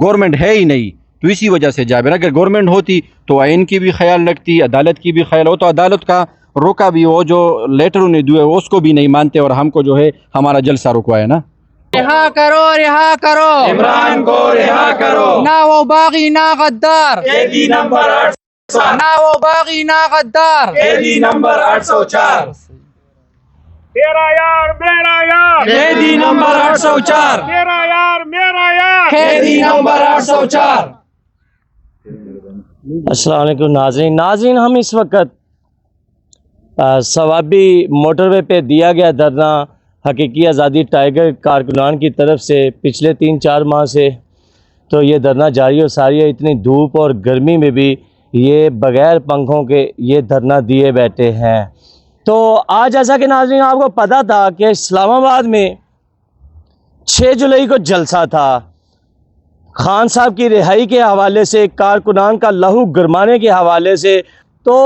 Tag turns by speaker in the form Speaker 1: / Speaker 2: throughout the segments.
Speaker 1: Government ہے ہی نہیں، تو اسی وجہ سے جابر، اگر گورنمنٹ ہوتی تو آئین کی بھی خیال رکھتی، عدالت کی بھی خیال ہو، تو عدالت کا روکا بھی وہ جو لیٹر انہیں دیے اس کو بھی نہیں مانتے، اور ہم کو جو ہے ہمارا جلسہ رکوایا نا۔
Speaker 2: رہا کرو، رہا کرو
Speaker 3: عمران کو رہا کرو،
Speaker 2: نہ وہ باغی نہ غدار،
Speaker 3: قیدی نمبر 807،
Speaker 2: نہ وہ باغی نہ غدار،
Speaker 3: قیدی نمبر 804،
Speaker 4: میرا یار میرا یار،
Speaker 3: قیدی نمبر 804،
Speaker 4: میرا یار میرا یار،
Speaker 3: قیدی نمبر 804۔
Speaker 5: السلام علیکم ناظرین، ہم اس وقت ثوابی موٹر وے پہ دیا گیا دھرنا حقیقی آزادی ٹائیگر کارکنان کی طرف سے پچھلے 3-4 ماہ سے تو یہ دھرنا جاری و ساری ہے۔ اتنی دھوپ اور گرمی میں بھی یہ بغیر پنکھوں کے یہ دھرنا دیے بیٹھے ہیں۔ تو آج جیسا کہ ناظرین آپ کو پتہ تھا کہ اسلام آباد میں 6 جولائی کو جلسہ تھا، خان صاحب کی رہائی کے حوالے سے، کارکنان کا لہو گرمانے کے حوالے سے، تو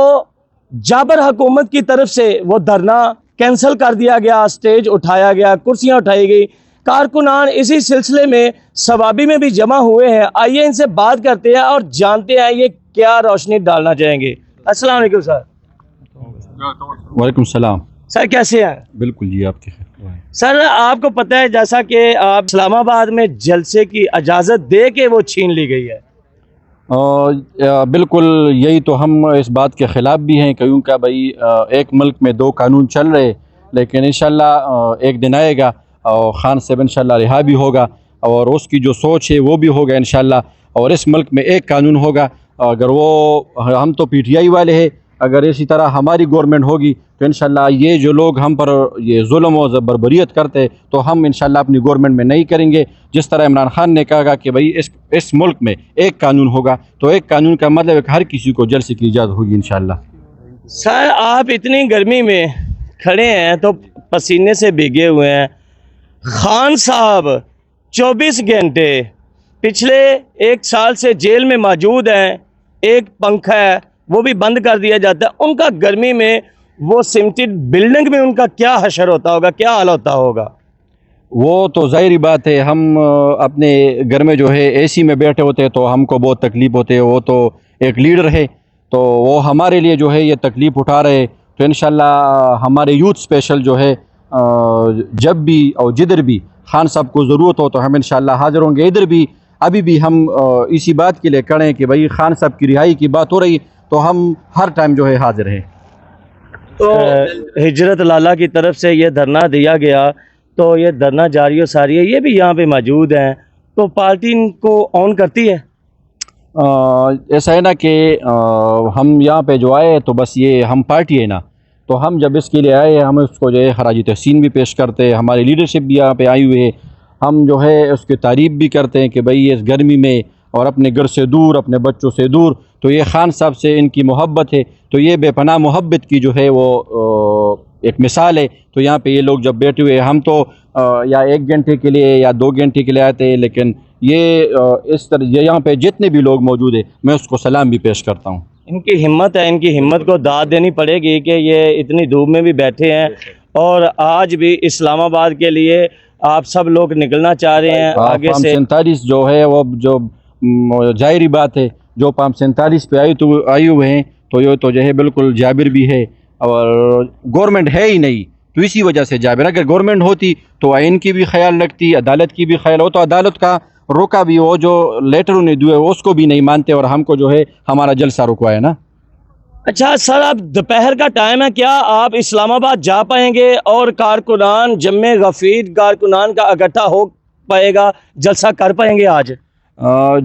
Speaker 5: جابر حکومت کی طرف سے وہ دھرنا کینسل کر دیا گیا، سٹیج اٹھایا گیا، کرسیاں اٹھائی گئی۔ کارکنان اسی سلسلے میں ثوابی میں بھی جمع ہوئے ہیں۔ آئیے ان سے بات کرتے ہیں اور جانتے ہیں یہ کیا روشنی ڈالنا چاہیں گے۔ السلام علیکم سر۔
Speaker 1: وعلیکم السلام۔
Speaker 5: سر کیسے ہیں؟
Speaker 1: بالکل جی، آپ کی خیر۔
Speaker 5: سر آپ کو پتہ ہے جیسا کہ آپ اسلام آباد میں جلسے کی اجازت دے کے وہ چھین لی گئی ہے۔
Speaker 1: بالکل، یہی تو ہم اس بات کے خلاف بھی ہیں، کیونکہ بھائی ایک ملک میں 2 قانون چل رہے، لیکن انشاءاللہ ایک دن آئے گا اور خان صاحب انشاءاللہ رہا بھی ہوگا، اور اس کی جو سوچ ہے وہ بھی ہوگا انشاءاللہ، اور اس ملک میں ایک قانون ہوگا۔ اگر وہ ہم تو پی ٹی آئی والے ہیں، اگر اسی طرح ہماری گورنمنٹ ہوگی تو انشاءاللہ یہ جو لوگ ہم پر یہ ظلم و بربریت کرتے تو ہم انشاءاللہ اپنی گورنمنٹ میں نہیں کریں گے۔ جس طرح عمران خان نے کہا کہ بھئی اس ملک میں ایک قانون ہوگا، تو ایک قانون کا مطلب ہے کہ ہر کسی کو جلسے کی اجازت ہوگی انشاءاللہ۔
Speaker 5: سر آپ اتنی گرمی میں کھڑے ہیں تو پسینے سے بھیگے ہوئے ہیں، خان صاحب 24 گھنٹے پچھلے 1 سال سے جیل میں موجود ہیں، ایک پنکھا ہے وہ بھی بند کر دیا جاتا ہے، ان کا گرمی میں وہ سمٹڈ بلڈنگ میں ان کا کیا حشر ہوتا ہوگا، کیا حال ہوتا ہوگا؟
Speaker 1: وہ تو ظاہری بات ہے، ہم اپنے گھر میں جو ہے اے سی میں بیٹھے ہوتے تو ہم کو بہت تکلیف ہوتے ہے، وہ تو ایک لیڈر ہے تو وہ ہمارے لیے جو ہے یہ تکلیف اٹھا رہے، تو انشاءاللہ ہمارے یوتھ اسپیشل جو ہے جب بھی اور جدھر بھی خان صاحب کو ضرورت ہو تو ہم انشاءاللہ حاضر ہوں گے۔ ادھر بھی ابھی بھی ہم اسی بات کے لیے کھڑے ہیں کہ بھئی خان صاحب کی رہائی کی بات ہو رہی تو ہم ہر ٹائم جو ہے حاضر ہیں۔
Speaker 5: تو ہجرت لالہ کی طرف سے یہ دھرنا دیا گیا تو یہ دھرنا جاری و ساری ہے، یہ بھی یہاں پہ موجود ہیں، تو پارٹی ان کو آن کرتی ہے؟
Speaker 1: ایسا ہے نا کہ ہم یہاں پہ جو آئے تو بس یہ ہم پارٹی ہے نا، تو ہم جب اس کے لیے آئے ہم اس کو جو ہے خراج تحسین بھی پیش کرتے، ہماری لیڈرشپ بھی یہاں پہ آئی ہوئی ہے، ہم جو ہے اس کی تعریف بھی کرتے ہیں کہ بھئی اس گرمی میں اور اپنے گھر سے دور، اپنے بچوں سے دور، تو یہ خان صاحب سے ان کی محبت ہے، تو یہ بے پناہ محبت کی جو ہے وہ ایک مثال ہے۔ تو یہاں پہ یہ لوگ جب بیٹھے ہوئے، ہم تو یا 1 گھنٹے کے لیے یا 2 گھنٹے کے لیے آتے ہیں، لیکن یہ اس طرح یہاں پہ جتنے بھی لوگ موجود ہیں میں اس کو سلام بھی پیش کرتا ہوں۔
Speaker 5: ان کی ہمت ہے، ان کی ہمت کو داد دینی پڑے گی کہ یہ اتنی دھوپ میں بھی بیٹھے ہیں، اور آج بھی اسلام آباد کے لیے آپ سب لوگ نکلنا چاہ رہے ہیں آگے سے۔
Speaker 1: 47 جو ہے وہ جو ظاہری بات ہے، جو 47 پہ آئی ہوئے ہیں تو یہ تو جو ہے بالکل جابر بھی ہے، اور گورنمنٹ ہے ہی نہیں، تو اسی وجہ سے جابر، اگر گورنمنٹ ہوتی تو آئین کی بھی خیال رکھتی، عدالت کی بھی خیال ہو، تو عدالت کا روکا بھی وہ جو لیٹر انہیں دیے اس کو بھی نہیں مانتے، اور ہم کو جو ہے ہمارا جلسہ رکوایا نا۔
Speaker 5: اچھا سر، اب دوپہر کا ٹائم ہے، کیا آپ اسلام آباد جا پائیں گے اور کارکنان جمع غفیر کارکنان کا اکٹھا ہو پائے گا، جلسہ کر پائیں گے آج؟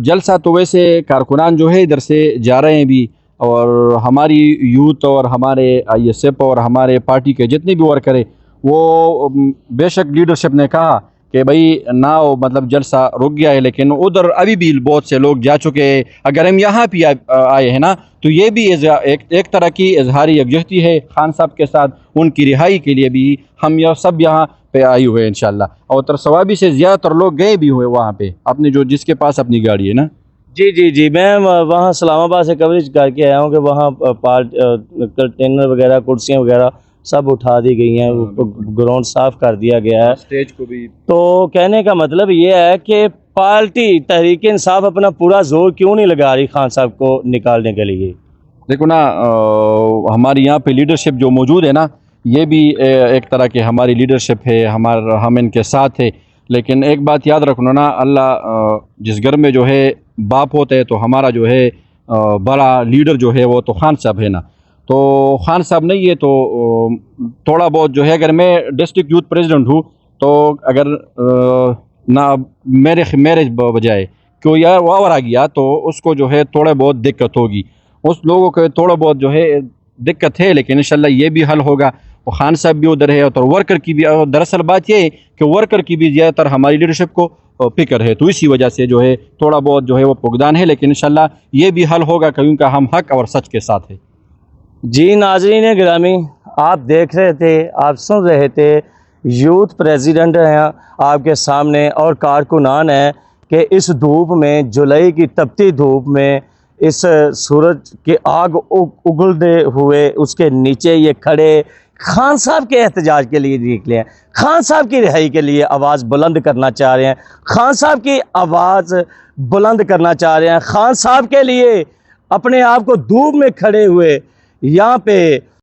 Speaker 1: جلسہ تو ویسے کارکنان جو ہے ادھر سے جا رہے ہیں بھی، اور ہماری یوتھ اور ہمارے آئی ایس ایف اور ہمارے پارٹی کے جتنے بھی ورکر ہیں وہ بے شک لیڈرشپ نے کہا کہ بھئی نہ مطلب جلسہ رک گیا ہے، لیکن ادھر ابھی بھی بہت سے لوگ جا چکے ہیں۔ اگر ہم یہاں پہ آئے ہیں نا تو یہ بھی ایک طرح کی اظہاری یکجہتی ہے خان صاحب کے ساتھ، ان کی رہائی کے لیے بھی ہم سب یہاں پہ آئے ہوئے ہیں انشاءاللہ، اور ثوابی سے زیادہ تر لوگ گئے بھی ہوئے وہاں پہ، اپنے جس کے پاس اپنی گاڑی ہے نا۔
Speaker 5: جی میں وہاں اسلام آباد سے کوریج کر کے آیا ہوں کہ وہاں کنٹینر وغیرہ، کرسیاں وغیرہ سب اٹھا دی گئی ہیں، گراؤنڈ صاف کر دیا گیا ہے،
Speaker 1: اسٹیج کو بھی۔
Speaker 5: تو کہنے کا مطلب یہ ہے کہ پارٹی تحریک انصاف اپنا پورا زور کیوں نہیں لگا رہی خان صاحب کو نکالنے کے لیے؟
Speaker 1: دیکھو نا، ہماری یہاں پہ لیڈرشپ جو موجود ہے نا، یہ بھی ایک طرح کی ہماری لیڈرشپ ہے، ہم ان کے ساتھ ہے. لیکن ایک بات یاد رکھنا نا، اللہ جس گھر میں جو ہے باپ ہوتا ہے، تو ہمارا جو ہے بڑا لیڈر جو ہے وہ تو خان صاحب ہے نا. تو خان صاحب نہیں ہے تو تھوڑا بہت جو ہے، اگر میں ڈسٹرکٹ یوتھ پریزیڈنٹ ہوں تو اگر نہ میرے بجائے کوئی اور آ گیا تو اس کو جو ہے تھوڑا بہت دقت ہوگی. اس لوگوں کو تھوڑا بہت جو ہے دقت ہے، لیکن انشاءاللہ یہ بھی حل ہوگا. اور خان صاحب بھی ادھر ہے، اور ورکر کی بھی، دراصل بات یہ ہے کہ ورکر کی بھی زیادہ تر ہماری لیڈرشپ کو فکر ہے، تو اسی وجہ سے جو ہے تھوڑا بہت جو ہے وہ فقدان ہے، لیکن انشاءاللہ یہ بھی حل ہوگا کیونکہ ہم حق اور سچ کے ساتھ ہیں.
Speaker 5: جی ناظرین گرامی، آپ دیکھ رہے تھے، آپ سن رہے تھے، یوتھ پریزیڈنٹ ہیں آپ کے سامنے اور کارکنان ہیں کہ اس دھوپ میں، جولائی کی تپتی دھوپ میں، اس سورج کی آگ اگلتے ہوئے اس کے نیچے یہ کھڑے خان صاحب کے احتجاج کے لیے نکلے ہیں، خان صاحب کی رہائی کے لیے آواز بلند کرنا چاہ رہے ہیں، خان صاحب کی آواز بلند کرنا چاہ رہے ہیں، خان صاحب کے لیے اپنے آپ کو دھوپ میں کھڑے ہوئے یہاں پہ